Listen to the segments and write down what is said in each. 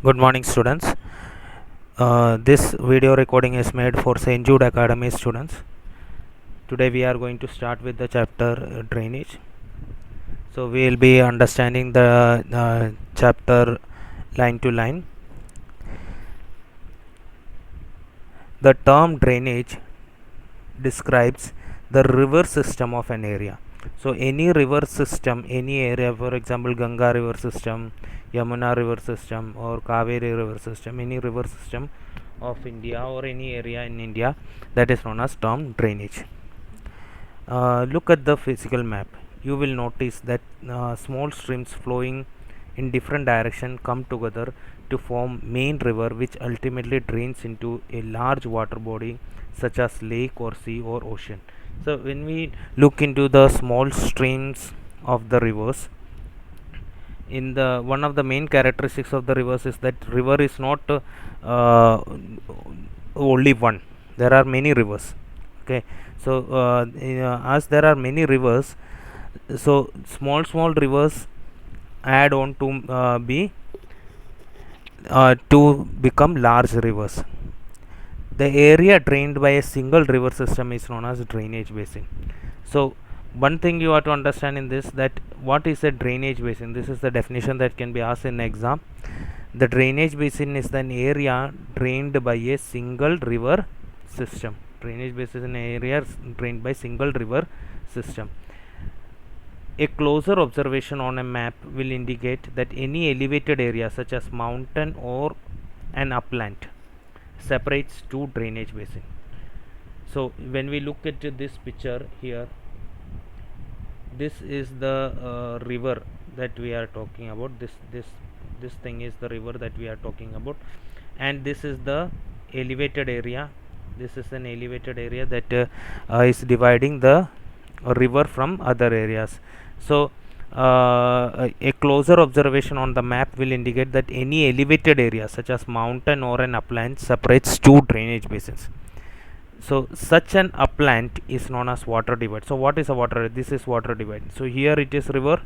Good morning, students. This video recording is made for St. Jude Academy students. Today we are going to start with the chapter drainage. So we will be understanding the chapter line to line. The term drainage describes the river system of an area. So any river system, any area, for example Ganga river system, Yamuna river system, or Kaveri river system, any river system of India or any area in India, that is known as term drainage. Look at the physical map. You will notice that small streams flowing in different direction come together to form main river, which ultimately drains into a large water body such as lake or sea or ocean. So when we look into the small streams of the rivers, in the one of the main characteristics of the rivers is that river is not only one. There are many rivers. Okay, so as there are many rivers, so small rivers add on to be to become large rivers. The area drained by a single river system is known as drainage basin. So one thing you have to understand in this, that what is a drainage basin. This is the definition that can be asked in exam. The drainage basin is an area drained by a single river system. Drainage basin is an area drained by single river system. A closer observation on a map will indicate that any elevated area such as mountain or an upland separates two drainage basin. So when we look at this picture here, this is the river that we are talking about. This thing is the river that we are talking about, and this is the elevated area. This is an elevated area that is dividing the river from other areas. So a closer observation on the map will indicate that any elevated area such as mountain or an upland separates two drainage basins. So such an upland is known as water divide. So what is a water? This is water divide. So here it is river,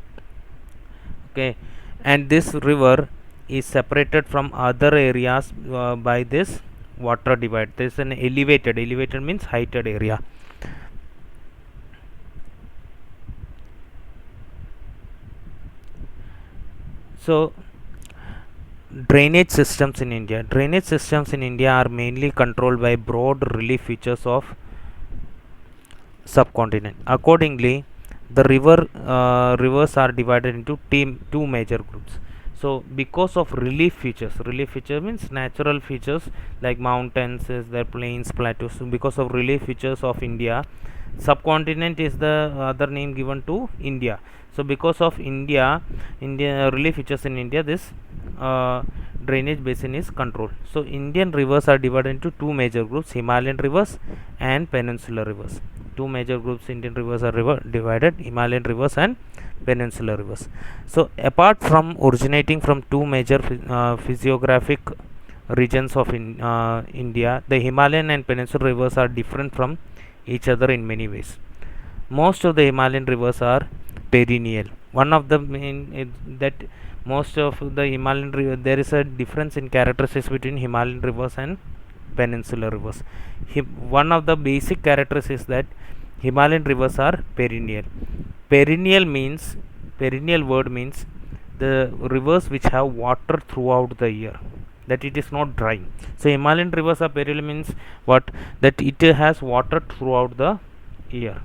okay, and this river is separated from other areas by this water divide. This is an elevated means heighted area. So drainage systems in India. Drainage systems in India are mainly controlled by broad relief features of subcontinent. Accordingly, the rivers are divided into two major groups. So because of relief features means natural features like mountains, is there plains, plateaus. So because of relief features of India, subcontinent is the other name given to India. So because of India relief features in India, this drainage basin is controlled. So Indian rivers are divided into two major groups: Himalayan rivers and peninsular rivers. Two major groups Indian rivers are divided: Himalayan rivers and peninsular rivers. So apart from originating from two major physiographic regions of India, the Himalayan and peninsular rivers are different from each other in many ways. Most of the Himalayan rivers are perennial. One of the main that most of the Himalayan river, there is a difference in characteristics between Himalayan rivers and peninsular rivers. One of the basic characteristics is that Himalayan rivers are perennial. Perennial word means the rivers which have water throughout the year, that it is not dry. So Himalayan rivers are perennial means what? That it has water throughout the year.